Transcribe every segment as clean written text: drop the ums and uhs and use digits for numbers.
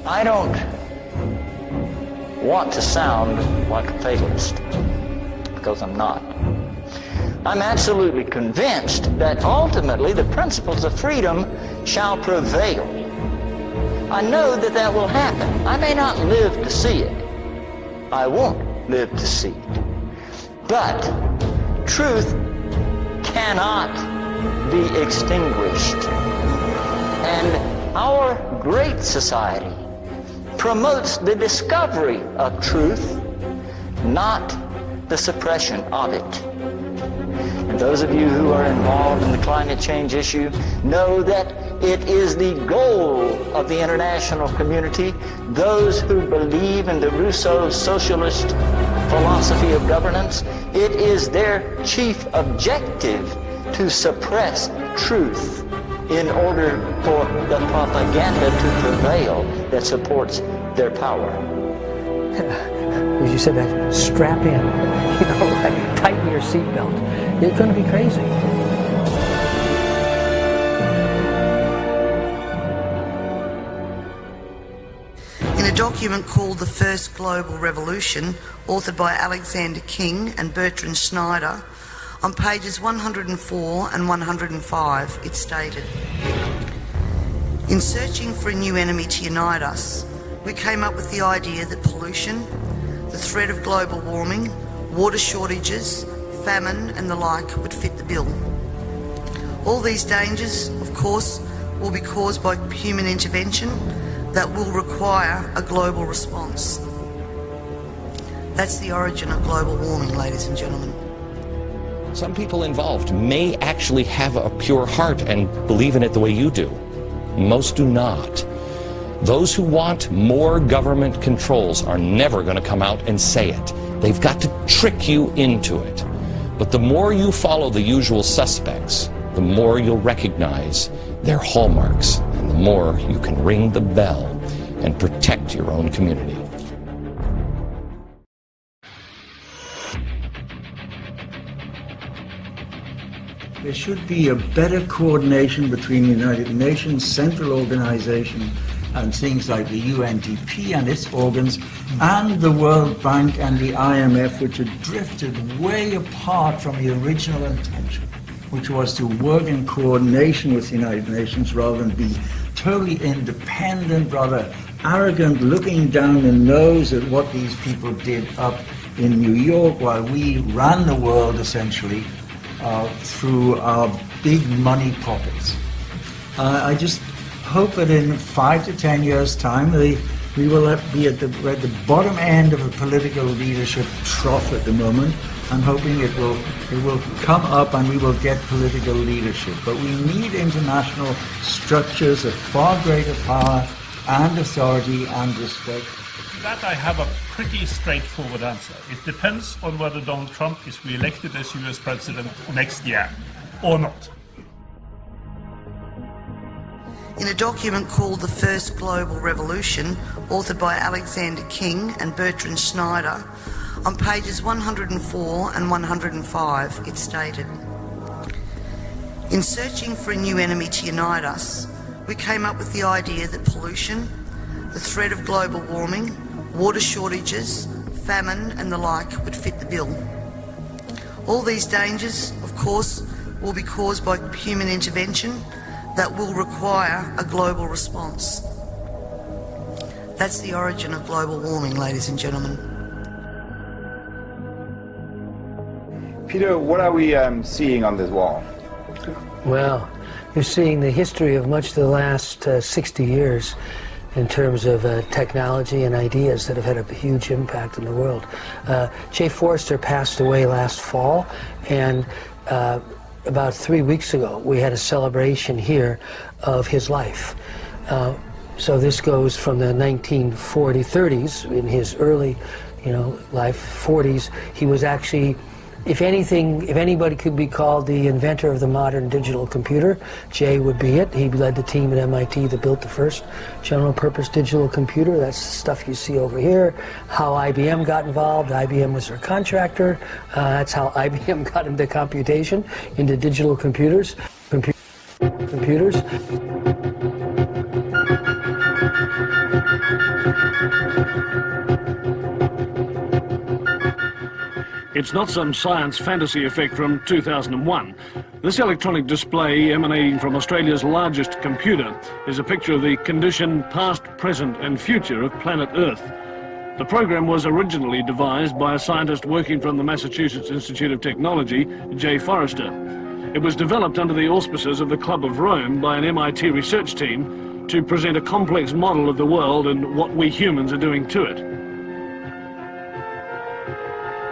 I don't want to sound like a fatalist, because I'm not. I'm absolutely convinced that ultimately the principles of freedom shall prevail. I know that that will happen. I may not live to see it. I won't live to see it. But truth cannot be extinguished. And our great society promotes the discovery of truth, not the suppression of it. And those of you who are involved in the climate change issue know that it is the goal of the international community, those who believe in the Rousseau socialist philosophy of governance. It is their chief objective to suppress truth in order for the propaganda to prevail that supports their power. As you said, that strap in, like tighten your seatbelt. It's going to be crazy. In a document called The First Global Revolution, authored by Alexander King and Bertrand Schneider, on pages 104 and 105, it stated, "In searching for a new enemy to unite us, we came up with the idea that pollution, the threat of global warming, water shortages, famine and the like would fit the bill. All these dangers, of course, will be caused by human intervention that will require a global response." That's the origin of global warming, ladies and gentlemen. Some people involved may actually have a pure heart and believe in it the way you do. Most do not. Those who want more government controls are never going to come out and say it. They've got to trick you into it. But the more you follow the usual suspects, the more you'll recognize their hallmarks, and the more you can ring the bell and protect your own community. There should be a better coordination between the United Nations Central Organization and things like the UNDP and its organs and the World Bank and the IMF, which had drifted way apart from the original intention, which was to work in coordination with the United Nations rather than be totally independent, rather arrogant, looking down the nose at what these people did up in New York while we ran the world essentially through our big money pockets. I just hope that in 5 to 10 years' time we will be at the bottom end of a political leadership trough at the moment. I'm hoping it will come up and we will get political leadership. But we need international structures of far greater power and authority and respect. That I have a pretty straightforward answer. It depends on whether Donald Trump is re-elected as US president next year or not. In a document called The First Global Revolution, authored by Alexander King and Bertrand Schneider, on pages 104 and 105, it stated, "In searching for a new enemy to unite us, we came up with the idea that pollution, the threat of global warming, water shortages, famine and the like would fit the bill. All these dangers, of course, will be caused by human intervention that will require a global response." That's the origin of global warming, ladies and gentlemen. Peter, what are we seeing on this wall? Well, you're seeing the history of much of the last 60 years in terms of technology and ideas that have had a huge impact on the world. Jay Forrester passed away last fall, and about 3 weeks ago we had a celebration here of his life. So this goes from the 1930s, in his early life, 40s. He was actually, if anybody could be called the inventor of the modern digital computer, Jay would be it. He led the team at MIT that built the first general purpose digital computer. That's the stuff you see over here. How IBM got involved. IBM was their contractor. That's how IBM got into computation, into digital computers. Computers. It's not some science fantasy effect from 2001. This electronic display emanating from Australia's largest computer is a picture of the condition, past, present and future of planet Earth. The program was originally devised by a scientist working from the Massachusetts Institute of Technology, J. Forrester. It was developed under the auspices of the Club of Rome by an MIT research team to present a complex model of the world and what we humans are doing to it.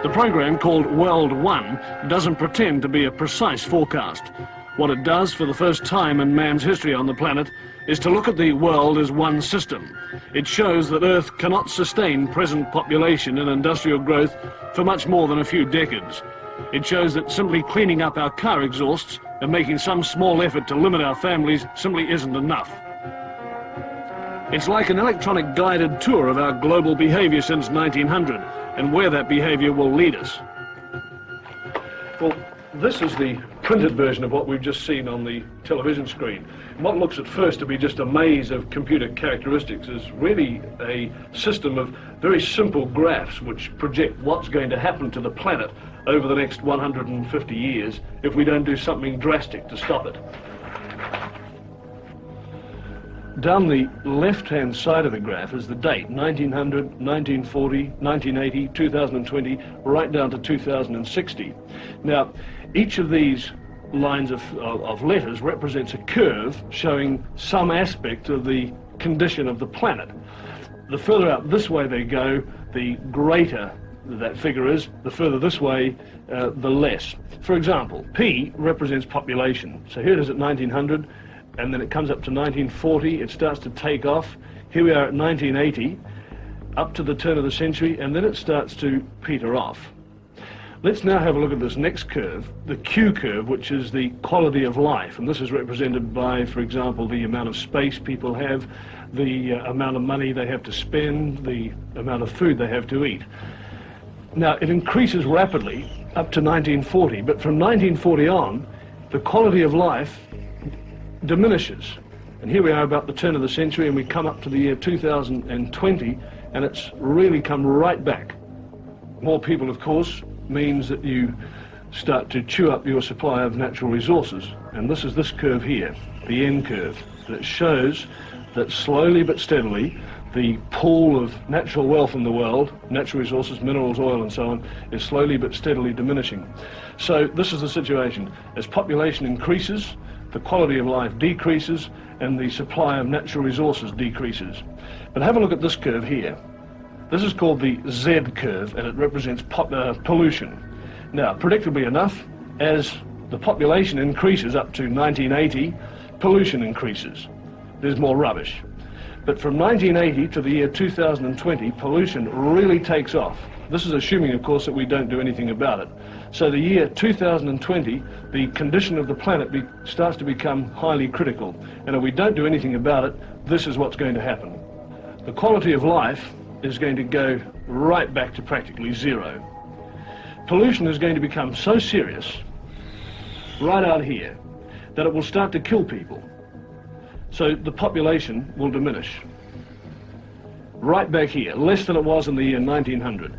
The program, called World One, doesn't pretend to be a precise forecast. What it does for the first time in man's history on the planet is to look at the world as one system. It shows that Earth cannot sustain present population and industrial growth for much more than a few decades. It shows that simply cleaning up our car exhausts and making some small effort to limit our families simply isn't enough. It's like an electronic guided tour of our global behaviour since 1900 and where that behaviour will lead us. Well, this is the printed version of what we've just seen on the television screen. What looks at first to be just a maze of computer characteristics is really a system of very simple graphs which project what's going to happen to the planet over the next 150 years if we don't do something drastic to stop it. Down the left-hand side of the graph is the date, 1900, 1940, 1980, 2020, right down to 2060. Now, each of these lines of letters represents a curve showing some aspect of the condition of the planet. The further out this way they go, the greater that figure is, the further this way, the less. For example, P represents population. So here it is at 1900, and then it comes up to 1940, it starts to take off. Here we are at 1980, up to the turn of the century, and then it starts to peter off. Let's now have a look at this next curve, the Q curve, which is the quality of life. And this is represented by, for example, the amount of space people have, the amount of money they have to spend, the amount of food they have to eat. Now, it increases rapidly up to 1940, but from 1940 on, the quality of life diminishes. And here we are about the turn of the century, and we come up to the year 2020, and it's really come right back. More people, of course, means that you start to chew up your supply of natural resources. And this is this curve here, the N curve, that shows that slowly but steadily the pool of natural wealth in the world, natural resources, minerals, oil and so on, is slowly but steadily diminishing. So this is the situation. As population increases, the quality of life decreases and the supply of natural resources decreases. But have a look at this curve here. This is called the Z curve, and it represents pollution. Now, predictably enough, as the population increases up to 1980, pollution increases. There's more rubbish. But from 1980 to the year 2020, pollution really takes off. This is assuming, of course, that we don't do anything about it. So the year 2020, the condition of the planet starts to become highly critical. And if we don't do anything about it, this is what's going to happen. The quality of life is going to go right back to practically zero. Pollution is going to become so serious, right out here, that it will start to kill people. So the population will diminish. Right back here, less than it was in the year 1900.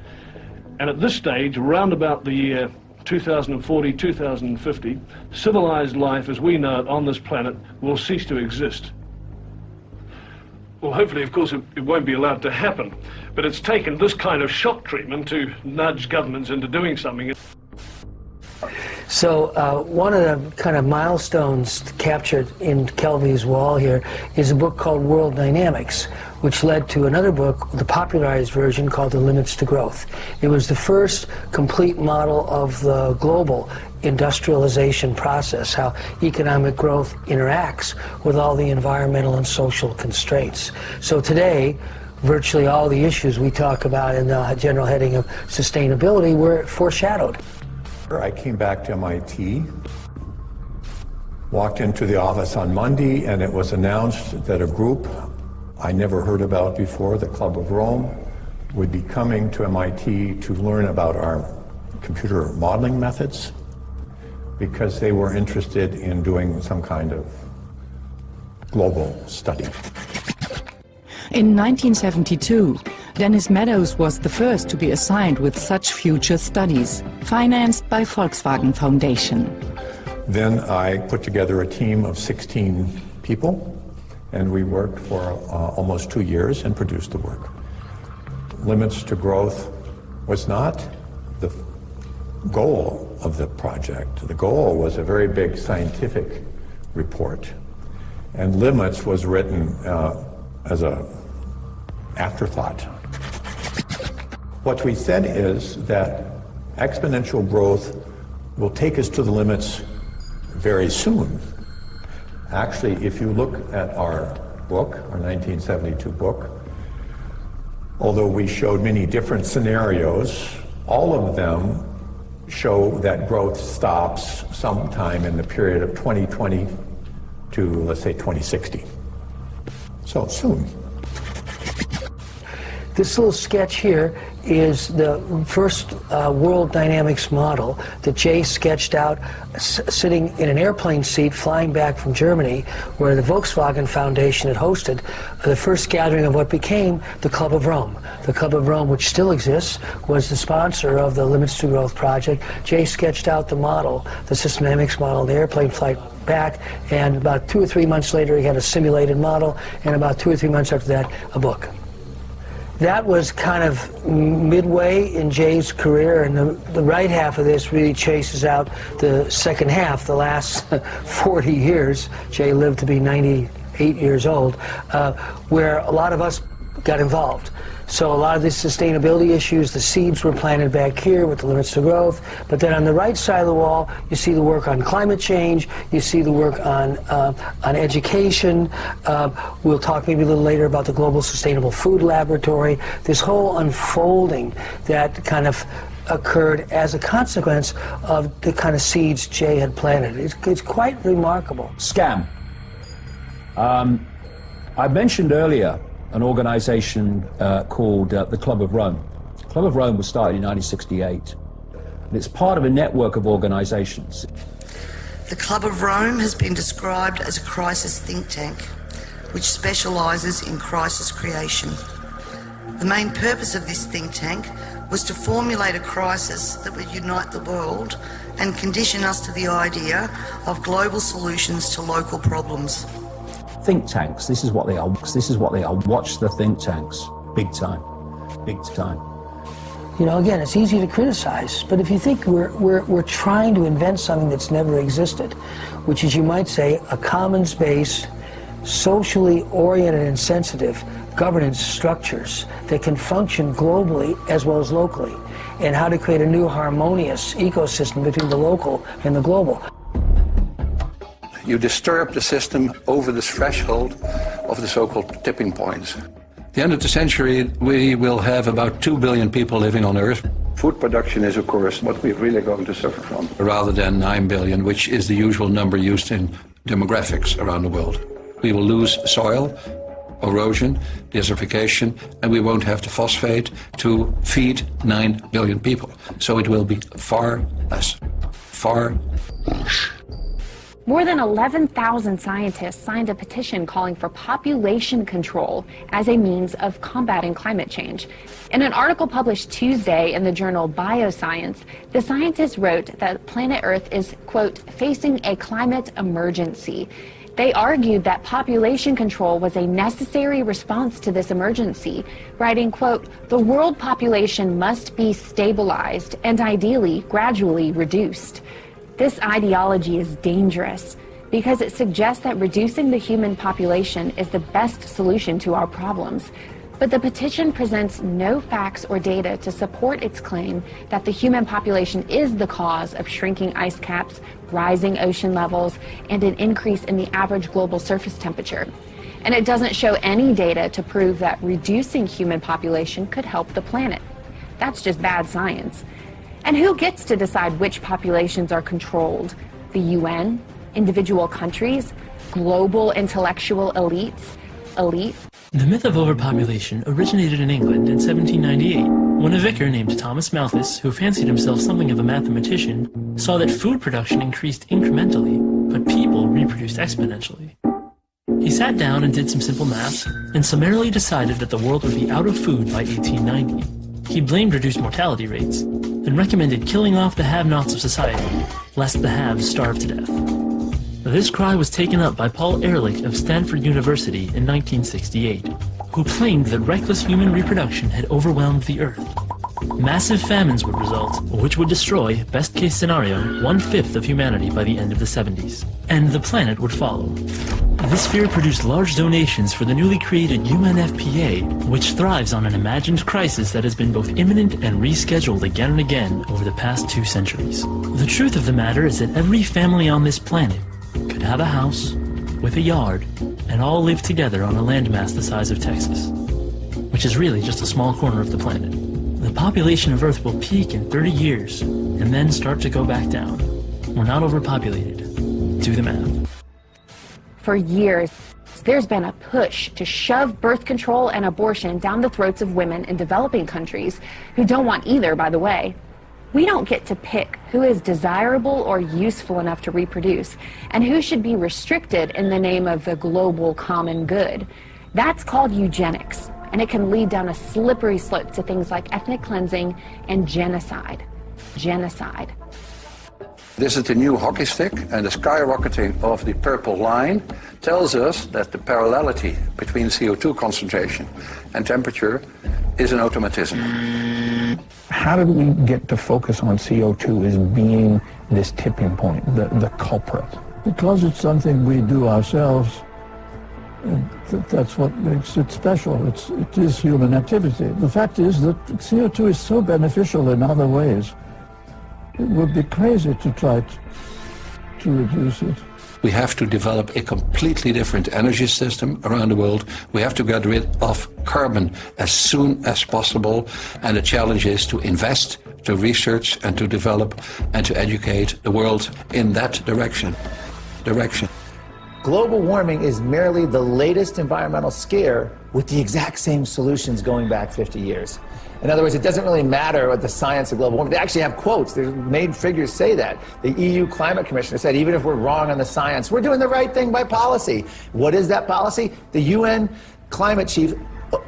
And at this stage, around about the year 2040, 2050, civilized life as we know it on this planet will cease to exist. Well, hopefully, of course, it won't be allowed to happen. But it's taken this kind of shock treatment to nudge governments into doing something. So one of the kind of milestones captured in Kelvy's wall here is a book called World Dynamics, which led to another book, the popularized version, called The Limits to Growth. It was the first complete model of the global industrialization process, how economic growth interacts with all the environmental and social constraints. So today, virtually all the issues we talk about in the general heading of sustainability were foreshadowed. I came back to MIT, walked into the office on Monday, and it was announced that a group I never heard about before, the Club of Rome, would be coming to MIT to learn about our computer modeling methods, because they were interested in doing some kind of global study. In 1972, Dennis Meadows was the first to be assigned with such future studies, financed by Volkswagen Foundation. Then I put together a team of 16 people, and we worked for almost 2 years and produced the work. Limits to growth was not the goal of the project. The goal was a very big scientific report, and limits was written as an afterthought. What we said is that exponential growth will take us to the limits very soon. Actually, if you look at our book, our 1972 book, although we showed many different scenarios, all of them show that growth stops sometime in the period of 2020 to, let's say, 2060. So soon. This little sketch here is the first world dynamics model that Jay sketched out sitting in an airplane seat flying back from Germany, where the Volkswagen Foundation had hosted the first gathering of what became the Club of Rome. The Club of Rome, which still exists, was the sponsor of the Limits to Growth project. Jay sketched out the model, the system dynamics model, the airplane flight back, and about 2 or 3 months later he had a simulated model, and about 2 or 3 months after that, a book. That was kind of midway in Jay's career, and the right half of this really chases out the second half, the last 40 years. Jay lived to be 98 years old, where a lot of us got involved. So a lot of these sustainability issues, the seeds were planted back here with the limits to growth, but then on the right side of the wall, you see the work on climate change, you see the work on education. We'll talk maybe a little later about the Global Sustainable Food Laboratory, this whole unfolding that kind of occurred as a consequence of the kind of seeds Jay had planted. It's quite remarkable. Scam. I mentioned earlier an organization called the Club of Rome. The Club of Rome was started in 1968, and it's part of a network of organizations. The Club of Rome has been described as a crisis think tank, which specialises in crisis creation. The main purpose of this think tank was to formulate a crisis that would unite the world and condition us to the idea of global solutions to local problems. Think tanks, this is what they are. This is what they are. Watch the think tanks. Big time. Big time. You know, again, it's easy to criticize, but if you think we're trying to invent something that's never existed, which is, you might say, a commons-based, socially oriented and sensitive governance structures that can function globally as well as locally, and how to create a new harmonious ecosystem between the local and the global. You disturb the system over the threshold of the so-called tipping points. At the end of the century, we will have about 2 billion people living on Earth. Food production is, of course, what we're really going to suffer from, rather than 9 billion, which is the usual number used in demographics around the world. We will lose soil, erosion, desertification, and we won't have to phosphate to feed 9 billion people. So it will be far less. Far less. More than 11,000 scientists signed a petition calling for population control as a means of combating climate change. In an article published Tuesday in the journal Bioscience, the scientists wrote that planet Earth is, quote, facing a climate emergency. They argued that population control was a necessary response to this emergency, writing, quote, the world population must be stabilized and ideally gradually reduced. This ideology is dangerous because it suggests that reducing the human population is the best solution to our problems. But the petition presents no facts or data to support its claim that the human population is the cause of shrinking ice caps, rising ocean levels, and an increase in the average global surface temperature. And it doesn't show any data to prove that reducing human population could help the planet. That's just bad science. And who gets to decide which populations are controlled? The UN? Individual countries? Global intellectual elites? Elite? The myth of overpopulation originated in England in 1798, when a vicar named Thomas Malthus, who fancied himself something of a mathematician, saw that food production increased incrementally, but people reproduced exponentially. He sat down and did some simple math, and summarily decided that the world would be out of food by 1890. He blamed reduced mortality rates, and recommended killing off the have-nots of society, lest the haves starve to death. This cry was taken up by Paul Ehrlich of Stanford University in 1968, who claimed that reckless human reproduction had overwhelmed the Earth. Massive famines would result, which would destroy, best-case scenario, 1/5 of humanity by the end of the 70s. And the planet would follow. This fear produced large donations for the newly created UNFPA, which thrives on an imagined crisis that has been both imminent and rescheduled again and again over the past 2 centuries. The truth of the matter is that every family on this planet could have a house with a yard and all live together on a landmass the size of Texas, which is really just a small corner of the planet. The population of Earth will peak in 30 years and then start to go back down. We're not overpopulated. Do the math. For years, there's been a push to shove birth control and abortion down the throats of women in developing countries who don't want either, by the way. We don't get to pick who is desirable or useful enough to reproduce and who should be restricted in the name of the global common good. That's called eugenics, and it can lead down a slippery slope to things like ethnic cleansing and genocide. Genocide. This is the new hockey stick, and the skyrocketing of the purple line tells us that the parallelity between CO2 concentration and temperature is an automatism. How did we get to focus on CO2 as being this tipping point, the culprit? Because it's something we do ourselves. That's what makes it special. It is human activity. The fact is that CO2 is so beneficial in other ways. It would be crazy to try to reduce it. We have to develop a completely different energy system around the world. We have to get rid of carbon as soon as possible. And the challenge is to invest, to research, and to develop, and to educate the world in that direction. Global warming is merely the latest environmental scare with the exact same solutions going back 50 years. In other words, it doesn't really matter what the science of global warming. They actually have quotes. Their main figures say that. The EU Climate Commissioner said, even if we're wrong on the science, we're doing the right thing by policy. What is that policy? The UN climate chief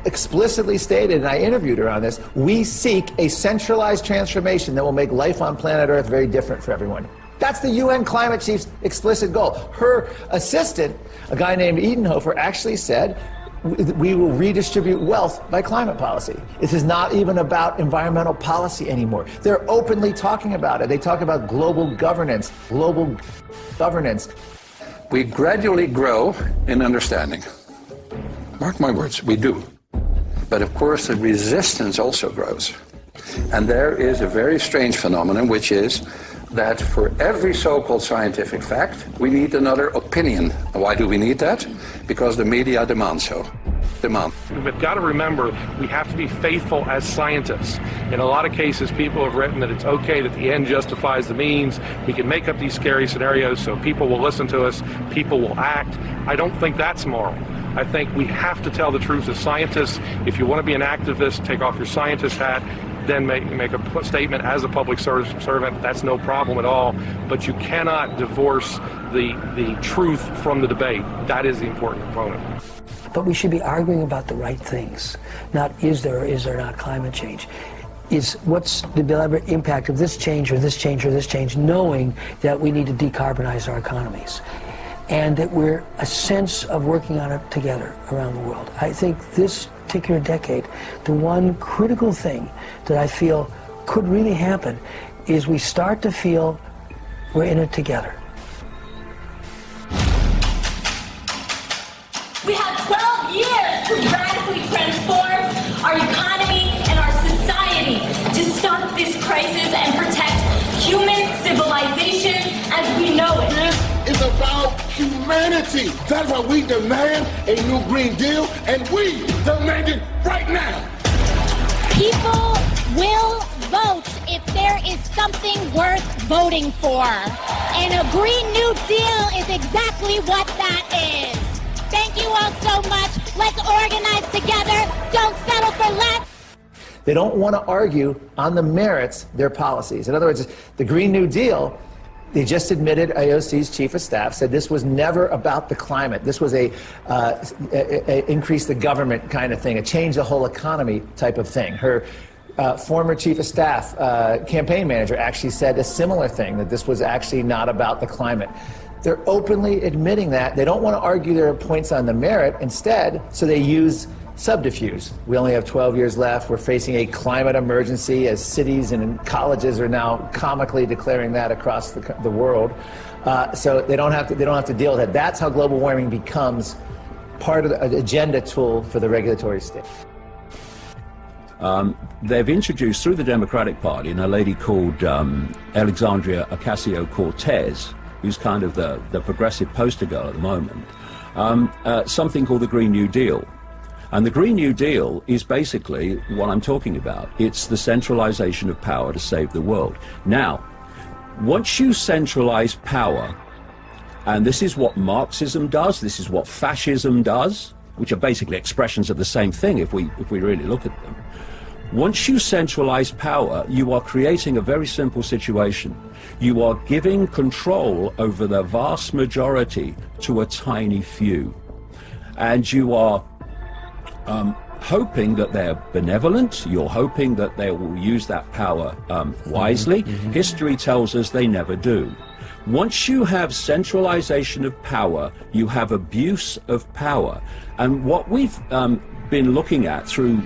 explicitly stated, and I interviewed her on this, we seek a centralized transformation that will make life on planet Earth very different for everyone. That's the UN climate chief's explicit goal. Her assistant, a guy named Edenhofer, actually said, we will redistribute wealth by climate policy. This is not even about environmental policy anymore. They're openly talking about it. They talk about global governance. We gradually grow in understanding. Mark my words, we do. But of course the resistance also grows. And there is a very strange phenomenon, which is that for every so-called scientific fact, we need another opinion. Why do we need that? Because the media demand so. We've got to remember we have to be faithful as scientists. In a lot of cases, people have written that it's okay that the end justifies the means. We can make up these scary scenarios so people will listen to us, people will act. I don't think that's moral. I think we have to tell the truth as scientists. If you want to be an activist, take off your scientist hat, then make a statement as a public servant. That's no problem at all. But you cannot divorce the truth from the debate. That is the important component. But we should be arguing about the right things, not is there or is there not climate change. Is what's the deliberate impact of this change or this change or this change, knowing that we need to decarbonize our economies. And that we're a sense of working on it together around the world. I think this particular decade, the one critical thing that I feel could really happen is we start to feel we're in it together. We have 12 years to radically transform our economy and our society to stop this crisis and protect human civilization as we know it. This is about humanity. That's why we demand a new Green Deal, and we demand it right now. People will vote if there is something worth voting for. And a Green New Deal is exactly what that is. Thank you all so much. Let's organize together. Don't settle for less. They don't want to argue on the merits their policies. In other words, the Green New Deal They just admitted, AOC's chief of staff said this was never about the climate. This was a increase the government kind of thing, a change the whole economy type of thing. Her former chief of staff, campaign manager, actually said a similar thing, that this was actually not about the climate. They're openly admitting that. They don't want to argue their points on the merit. Instead, so they use subterfuge. We only have 12 years left. We're facing a climate emergency, as cities and colleges are now comically declaring that across the world. So they don't have to deal with it. That's how global warming becomes part of the agenda tool for the regulatory state. They've introduced through the Democratic Party and a lady called Alexandria Ocasio-Cortez, who's kind of the progressive poster girl at the moment, something called the Green New Deal. And the Green New Deal is basically what I'm talking about. It's the centralization of power to save the world. Now, once you centralize power, and this is what Marxism does, this is what fascism does, which are basically expressions of the same thing if we really look at them. Once you centralize power, you are creating a very simple situation. You are giving control over the vast majority to a tiny few. And you are hoping that they're benevolent, you're hoping that they will use that power wisely. History tells us they never do. Once you have centralization of power, you have abuse of power. And what we've been looking at through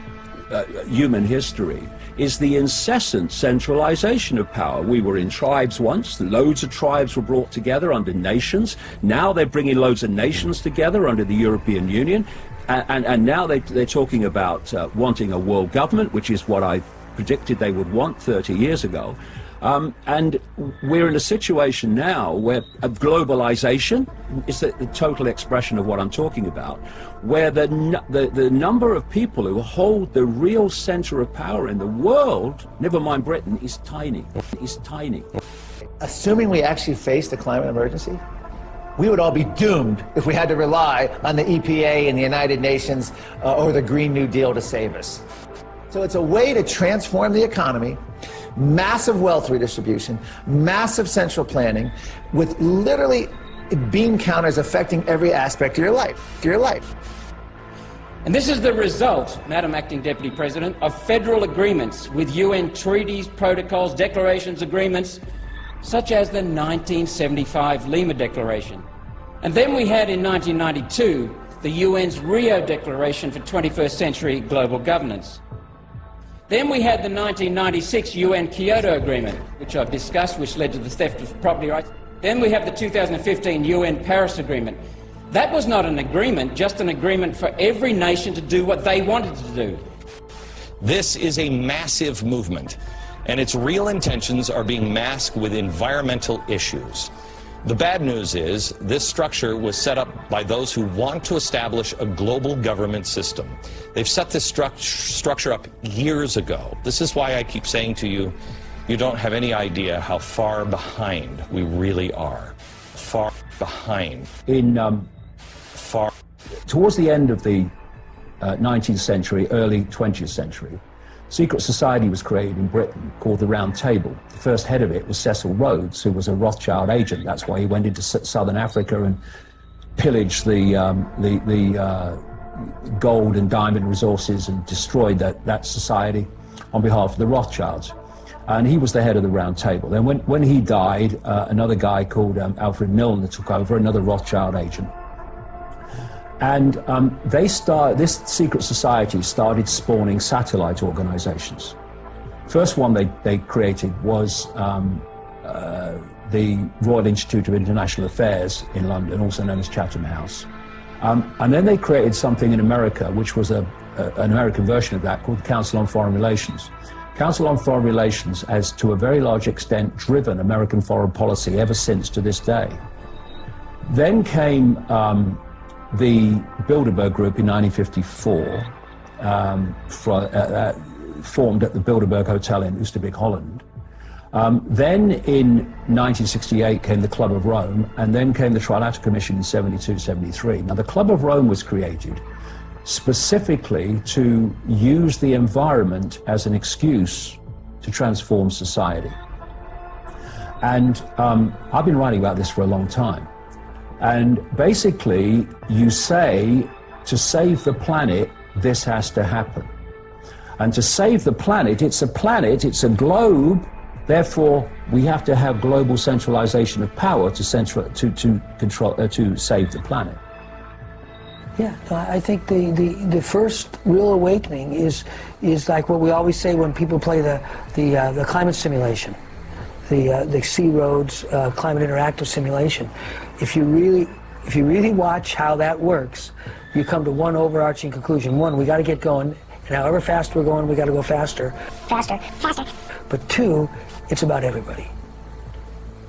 human history is the incessant centralization of power. We were in tribes once, loads of tribes were brought together under nations. Now they're bringing loads of nations together under the European Union. And now they're talking about wanting a world government, which is what I predicted they would want 30 years ago. And we're in a situation now where globalization is the total expression of what I'm talking about, where the number of people who hold the real center of power in the world, never mind Britain, is tiny. Is tiny. Assuming we actually faced a climate emergency, we would all be doomed if we had to rely on the EPA and the United Nations or the Green New Deal to save us. So it's a way to transform the economy, massive wealth redistribution, massive central planning, with literally beam counters affecting every aspect of your life. And this is the result, Madam Acting Deputy President, of federal agreements with UN treaties, protocols, declarations, agreements, such as the 1975 Lima Declaration. And then we had in 1992 the UN's Rio Declaration for 21st Century Global Governance. Then we had the 1996 UN Kyoto Agreement, which I've discussed, which led to the theft of property rights. Then we have the 2015 UN Paris Agreement. That was not an agreement, just an agreement for every nation to do what they wanted to do. This is a massive movement, and its real intentions are being masked with environmental issues. The bad news is this structure was set up by those who want to establish a global government system. They've set this structure up years ago. This is why I keep saying to you, you don't have any idea how far behind we really are. Far behind. Towards the end of the 19th century, early 20th century, secret society was created in Britain called the Round Table. The first head of it was Cecil Rhodes, who was a Rothschild agent. That's why he went into southern Africa and pillaged the gold and diamond resources and destroyed that society on behalf of the Rothschilds. And he was the head of the Round Table. Then when he died, another guy called Alfred Milner took over, another Rothschild agent. And this secret society started spawning satellite organizations. First one they created was the Royal Institute of International Affairs in London, also known as Chatham House. And then they created something in America, which was an American version of that, called the Council on Foreign Relations. Council on Foreign Relations has, to a very large extent, driven American foreign policy ever since to this day. Then came the Bilderberg Group in 1954, formed at the Bilderberg Hotel in Oosterbeek, Holland. Then in 1968 came the Club of Rome, and then came the Trilateral Commission in 72-73. Now the Club of Rome was created specifically to use the environment as an excuse to transform society. And I've been writing about this for a long time. And basically, you say, to save the planet, this has to happen. And to save the planet, it's a globe, therefore we have to have global centralization of power to save the planet. Yeah, I think the first real awakening is like what we always say when people play the climate simulation, the Sea Roads climate interactive simulation. If you really watch how that works, you come to one overarching conclusion. One, we got to get going, and however fast we're going, we got to go faster. Faster, faster. But two, it's about everybody.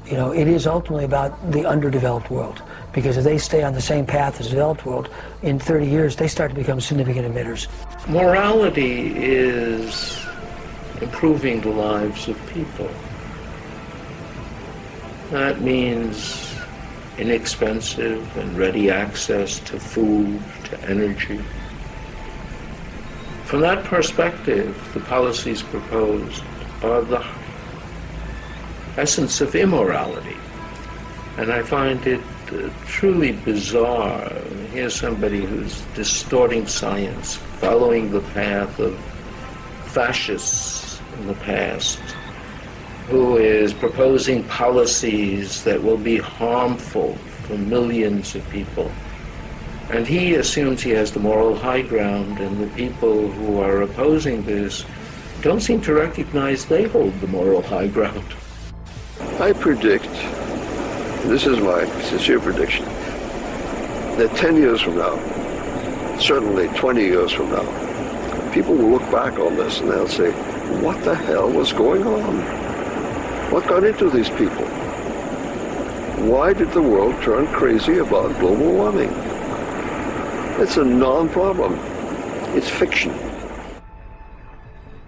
You know, it is ultimately about the underdeveloped world, because if they stay on the same path as the developed world, in 30 years they start to become significant emitters. Morality is improving the lives of people. That means inexpensive and ready access to food, to energy. From that perspective, the policies proposed are the essence of immorality. And I find it truly bizarre. Here's somebody who's distorting science, following the path of fascists in the past, who is proposing policies that will be harmful for millions of people. And he assumes he has the moral high ground, and the people who are opposing this don't seem to recognize they hold the moral high ground. I predict, this is my sincere prediction, that 10 years from now, certainly 20 years from now, people will look back on this and they'll say, what the hell was going on? What got into these people? Why did the world turn crazy about global warming? It's a non-problem. It's fiction.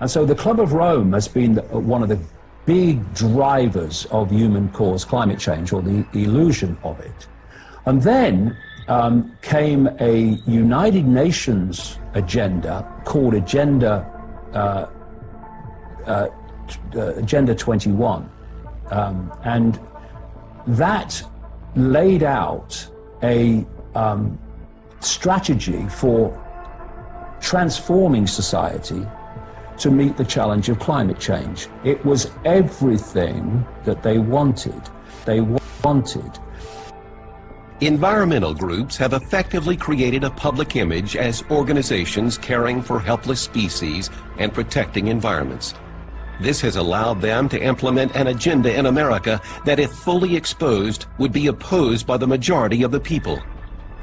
And so the Club of Rome has been one of the big drivers of human-caused climate change, or the illusion of it. And then came a United Nations agenda called Agenda 21. And that laid out a strategy for transforming society to meet the challenge of climate change. It was everything that they wanted. They wanted. Environmental groups have effectively created a public image as organizations caring for helpless species and protecting environments. This has allowed them to implement an agenda in America that, if fully exposed, would be opposed by the majority of the people.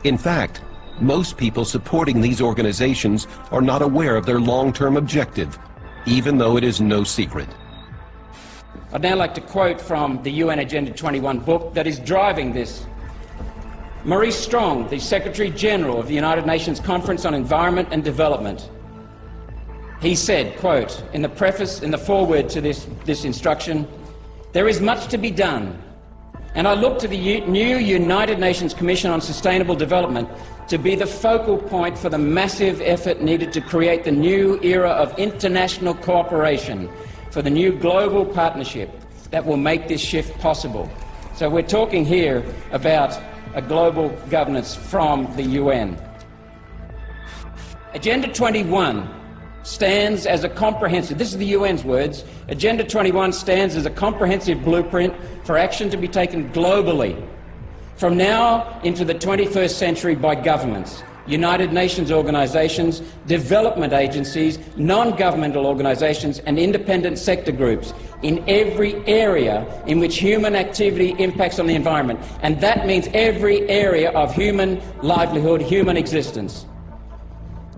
In fact, most people supporting these organizations are not aware of their long-term objective, even though it is no secret. I'd now like to quote from the UN Agenda 21 book that is driving this. Maurice Strong, the Secretary General of the United Nations Conference on Environment and Development, he said, quote, in the preface, in the foreword to this instruction, there is much to be done, and I look to the new United Nations Commission on Sustainable Development to be the focal point for the massive effort needed to create the new era of international cooperation for the new global partnership that will make this shift possible. So we're talking here about a global governance from the UN. Agenda 21 stands as a comprehensive, this is the UN's words, Agenda 21 stands as a comprehensive blueprint for action to be taken globally from now into the 21st century by governments, United Nations organizations, development agencies, non-governmental organizations and independent sector groups in every area in which human activity impacts on the environment. And that means every area of human livelihood, human existence.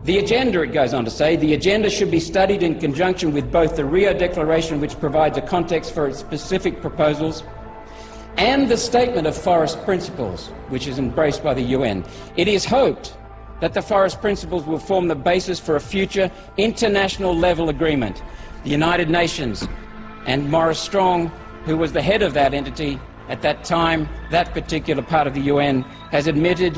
The agenda, it goes on to say, the agenda should be studied in conjunction with both the Rio Declaration, which provides a context for its specific proposals, and the Statement of Forest Principles, which is embraced by the UN. It is hoped that the Forest Principles will form the basis for a future international level agreement. The United Nations and Maurice Strong, who was the head of that entity at that time, that particular part of the UN, has admitted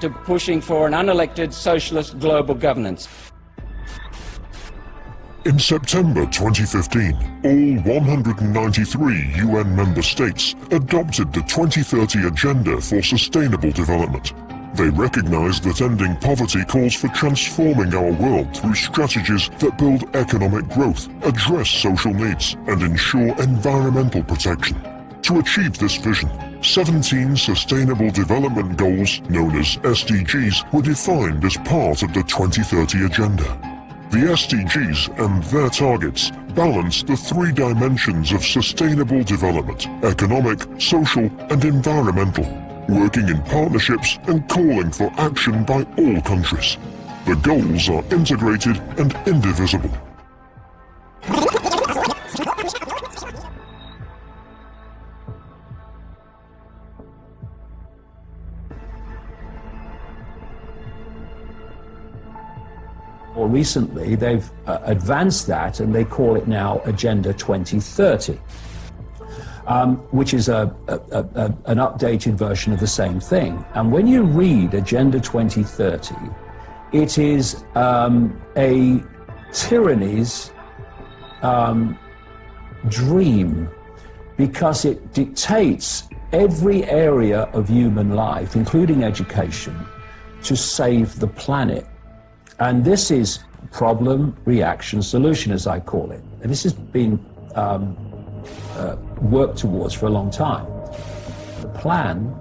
to pushing for an unelected socialist global governance. In September 2015, all 193 UN member states adopted the 2030 Agenda for Sustainable Development. They recognize that ending poverty calls for transforming our world through strategies that build economic growth, address social needs, and ensure environmental protection. To achieve this vision, 17 Sustainable Development Goals, known as SDGs, were defined as part of the 2030 Agenda. The SDGs and their targets balance the three dimensions of sustainable development: economic, social, and environmental, working in partnerships and calling for action by all countries. The goals are integrated and indivisible. More recently, they've advanced that and they call it now Agenda 2030, which is an updated version of the same thing. And when you read Agenda 2030, it is a tyranny's dream, because it dictates every area of human life, including education, to save the planet. And this is problem, reaction, solution, as I call it. And this has been worked towards for a long time. The plan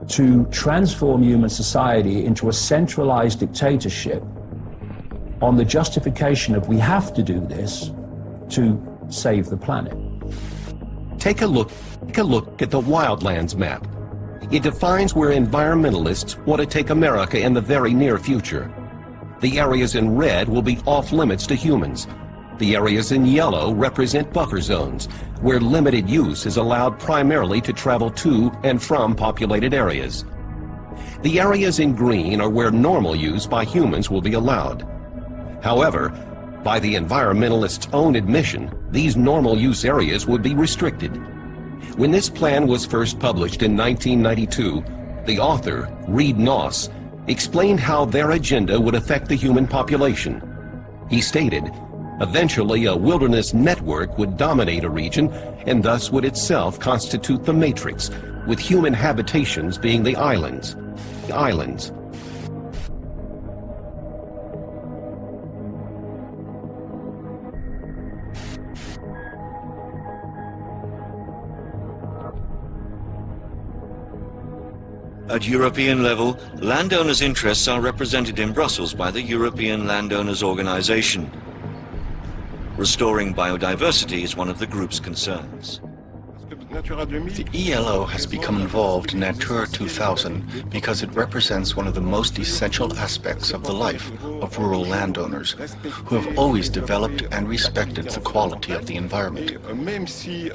to transform human society into a centralized dictatorship on the justification of we have to do this to save the planet. Take a look at the wildlands map. It defines where environmentalists want to take America in the very near future. The areas in red will be off limits to humans. The areas in yellow represent buffer zones, where limited use is allowed primarily to travel to and from populated areas. The areas in green are where normal use by humans will be allowed. However, by the environmentalists' own admission, these normal use areas would be restricted. When this plan was first published in 1992, the author, Reed Noss, explained how their agenda would affect the human population. He stated, eventually a wilderness network would dominate a region and thus would itself constitute the matrix, with human habitations being the islands. At European level, landowners' interests are represented in Brussels by the European Landowners Organization. Restoring biodiversity is one of the group's concerns. The ELO has become involved in Natura 2000 because it represents one of the most essential aspects of the life of rural landowners, who have always developed and respected the quality of the environment.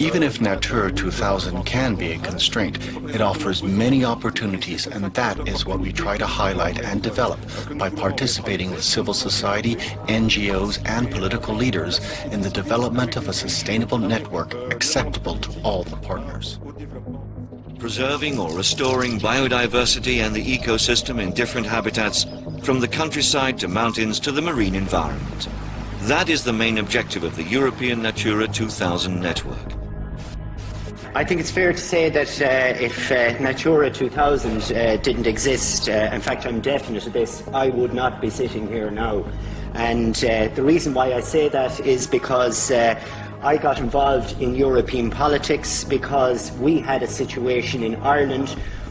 Even if Natura 2000 can be a constraint, it offers many opportunities, and that is what we try to highlight and develop by participating with civil society, NGOs, and political leaders in the development of a sustainable network acceptable to all the partners. Preserving or restoring biodiversity and the ecosystem in different habitats, from the countryside to mountains to the marine environment. That is the main objective of the European Natura 2000 network. I think it's fair to say that if Natura 2000 didn't exist, in fact I'm definite of this, I would not be sitting here now. And the reason why I say that is because I got involved in European politics because we had a situation in Ireland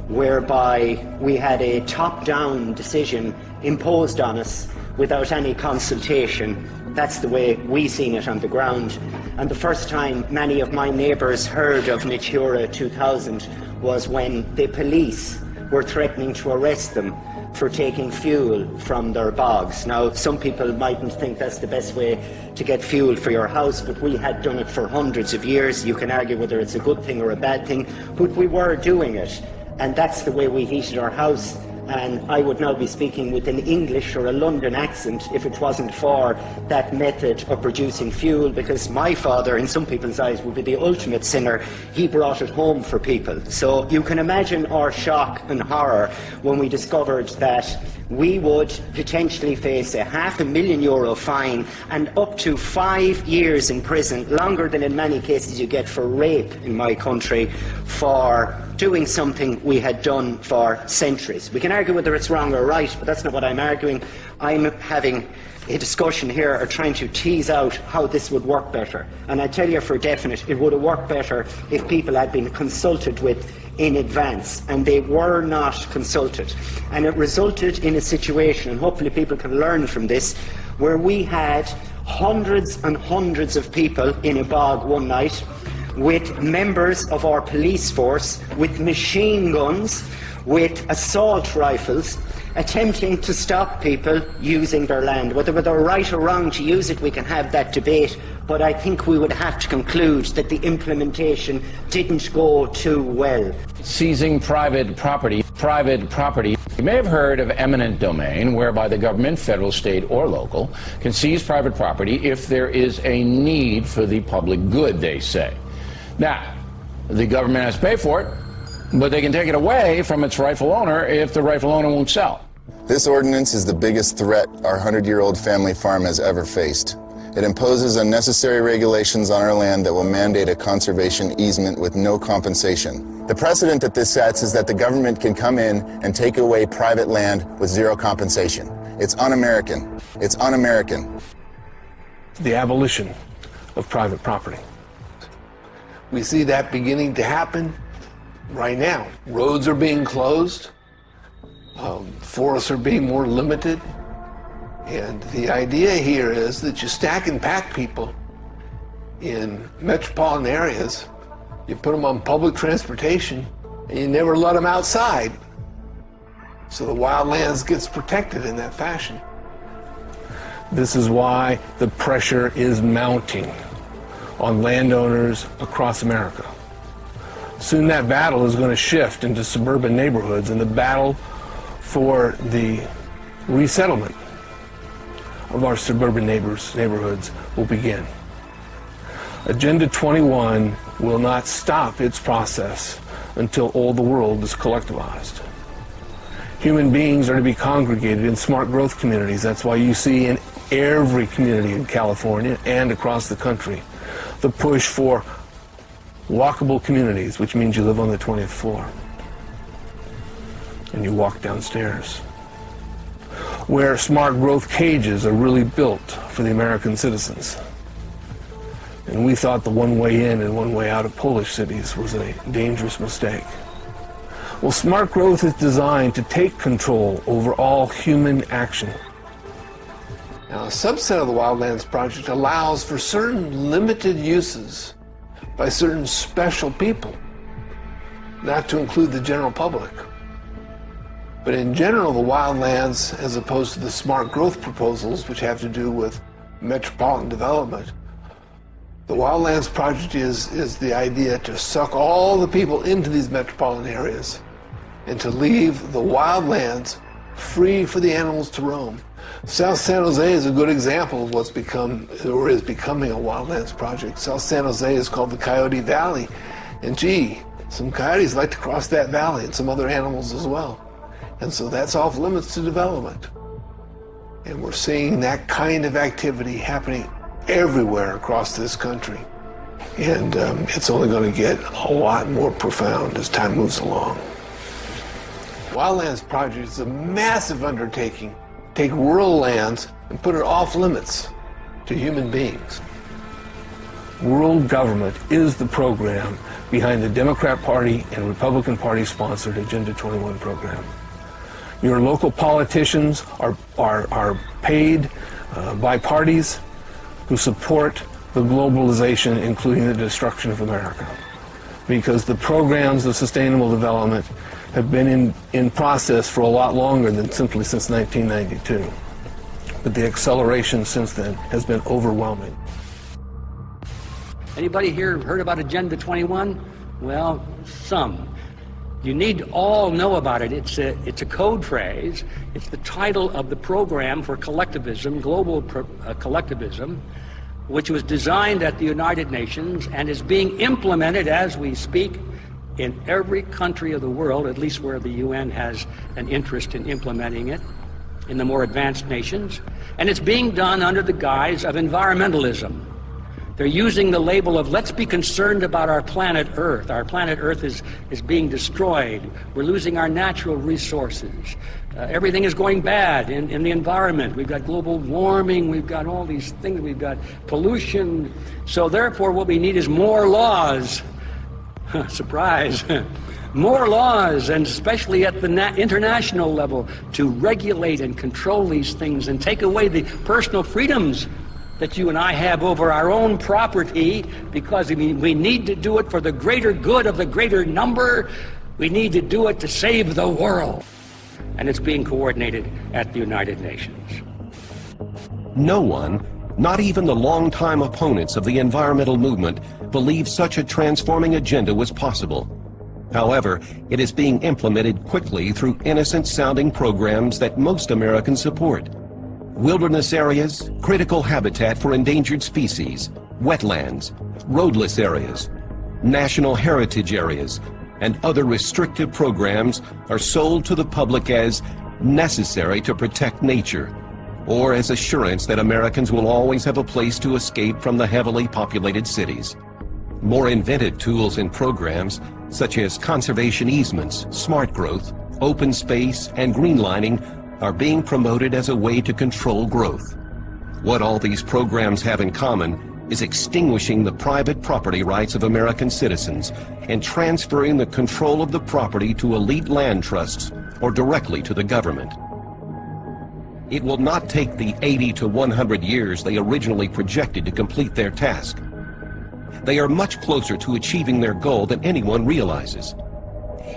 whereby we had a top-down decision imposed on us without any consultation. That's the way we seen it on the ground. And the first time many of my neighbours heard of Natura 2000 was when the police were threatening to arrest them for taking fuel from their bogs. Now, some people mightn't think that's the best way to get fuel for your house, but we had done it for hundreds of years. You can argue whether it's a good thing or a bad thing, but we were doing it. And that's the way we heated our house. And I would now be speaking with an English or a London accent if it wasn't for that method of producing fuel, because my father, in some people's eyes, would be the ultimate sinner. He brought it home for people. So you can imagine our shock and horror when we discovered that we would potentially face a €500,000 fine and up to 5 years in prison, longer than in many cases you get for rape in my country, for doing something we had done for centuries. We can argue whether it's wrong or right, but that's not what I'm arguing. I'm having a discussion here or trying to tease out how this would work better. And I tell you for definite, it would have worked better if people had been consulted with in advance, and they were not consulted. And it resulted in a situation, and hopefully people can learn from this, where we had hundreds and hundreds of people in a bog one night with members of our police force, with machine guns, with assault rifles, attempting to stop people using their land. Whether they're right or wrong to use it, we can have that debate, but I think we would have to conclude that the implementation didn't go too well. Seizing private property. You may have heard of eminent domain, whereby the government, federal, state, or local, can seize private property if there is a need for the public good, they say. Now, the government has to pay for it, but they can take it away from its rightful owner if the rightful owner won't sell. This ordinance is the biggest threat our 100-year-old family farm has ever faced. It imposes unnecessary regulations on our land that will mandate a conservation easement with no compensation. The precedent that this sets is that the government can come in and take away private land with zero compensation. It's un-American. It's un-American. The abolition of private property. We see that beginning to happen right now. Roads are being closed. Forests are being more limited. And the idea here is that you stack and pack people in metropolitan areas, you put them on public transportation, and you never let them outside. So the wildlands gets protected in that fashion. This is why the pressure is mounting on landowners across America. Soon that battle is going to shift into suburban neighborhoods, and the battle for the resettlement of our suburban neighborhoods will begin. Agenda 21 will not stop its process until all the world is collectivized. Human beings are to be congregated in smart growth communities. That's why you see in every community in California and across the country the push for walkable communities, which means you live on the 20th floor and you walk downstairs, where smart growth cages are really built for the American citizens. And we thought the one way in and one way out of Polish cities was a dangerous mistake. Well, smart growth is designed to take control over all human action. Now, a subset of the Wildlands Project allows for certain limited uses by certain special people, not to include the general public. But in general, the wildlands, as opposed to the smart growth proposals, which have to do with metropolitan development, the Wildlands Project is the idea to suck all the people into these metropolitan areas and to leave the wildlands free for the animals to roam. South San Jose is a good example of what's become, or is becoming, a Wildlands Project. South San Jose is called the Coyote Valley, and gee, some coyotes like to cross that valley, and some other animals as well. And so that's off limits to development. And we're seeing that kind of activity happening everywhere across this country. And it's only going to get a lot more profound as time moves along. Wildlands Project is a massive undertaking. Take rural lands and put it off limits to human beings. World government is the program behind the Democrat Party and Republican Party sponsored Agenda 21 program. Your local politicians are paid by parties who support the globalization, including the destruction of America. Because the programs of sustainable development have been in process for a lot longer than simply since 1992. But the acceleration since then has been overwhelming. Anybody here heard about Agenda 21? Well, some. You need to all know about it. It's a code phrase. It's the title of the program for collectivism, global collectivism, which was designed at the United Nations and is being implemented as we speak in every country of the world, at least where the UN has an interest in implementing it. in the more advanced nations, and it's being done under the guise of environmentalism. They're using the label of let's be concerned about our planet Earth. Our planet Earth is being destroyed. We're losing our natural resources. Everything is going bad in the environment. We've got global warming. We've got all these things. We've got pollution. So therefore what we need is more laws. Surprise. More laws, and especially at the international level, to regulate and control these things and take away the personal freedoms that you and I have over our own property, because we need to do it for the greater good of the greater number. We need to do it to save the world. And it's being coordinated at the United Nations. No one, not even the longtime opponents of the environmental movement, believed such a transforming agenda was possible. However, it is being implemented quickly through innocent-sounding programs that most Americans support. Wilderness areas, critical habitat for endangered species, wetlands, roadless areas, national heritage areas, and other restrictive programs are sold to the public as necessary to protect nature, or as assurance that Americans will always have a place to escape from the heavily populated cities. More inventive tools and programs, such as conservation easements, smart growth, open space, and greenlining, are being promoted as a way to control growth. What all these programs have in common is extinguishing the private property rights of American citizens and transferring the control of the property to elite land trusts or directly to the government. It will not take the 80 to 100 years they originally projected to complete their task. They are much closer to achieving their goal than anyone realizes.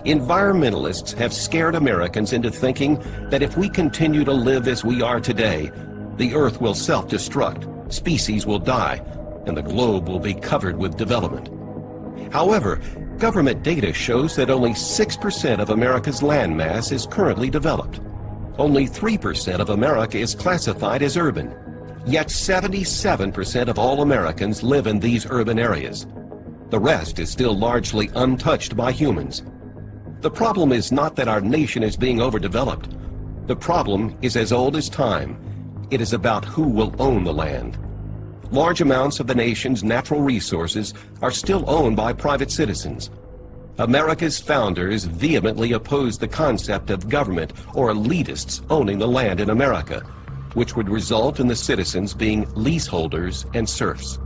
Environmentalists have scared Americans into thinking that if we continue to live as we are today, the Earth will self-destruct, species will die, and the globe will be covered with development. However, government data shows that only 6% of America's landmass is currently developed. Only 3% of America is classified as urban. Yet 77% of all Americans live in these urban areas. The rest is still largely untouched by humans. The problem is not that our nation is being overdeveloped. The problem is as old as time. It is about who will own the land. Large amounts of the nation's natural resources are still owned by private citizens. America's founders vehemently opposed the concept of government or elitists owning the land in America, which would result in the citizens being leaseholders and serfs.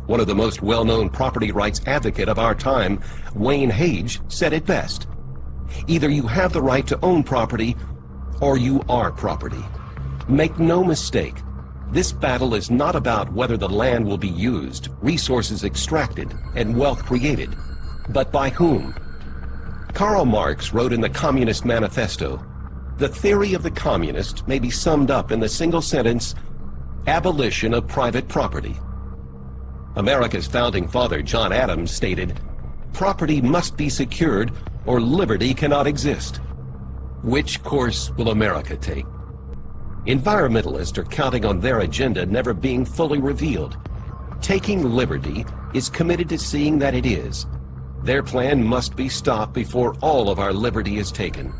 One of the most well-known property rights advocate of our time, Wayne Hage, said it best. Either you have the right to own property, or you are property. Make no mistake, this battle is not about whether the land will be used, resources extracted, and wealth created, but by whom. Karl Marx wrote in the Communist Manifesto, "The theory of the communist may be summed up in the single sentence, abolition of private property." America's founding father, John Adams, stated, "Property must be secured or liberty cannot exist." Which course will America take? Environmentalists are counting on their agenda never being fully revealed. Taking liberty is committed to seeing that it is. Their plan must be stopped before all of our liberty is taken.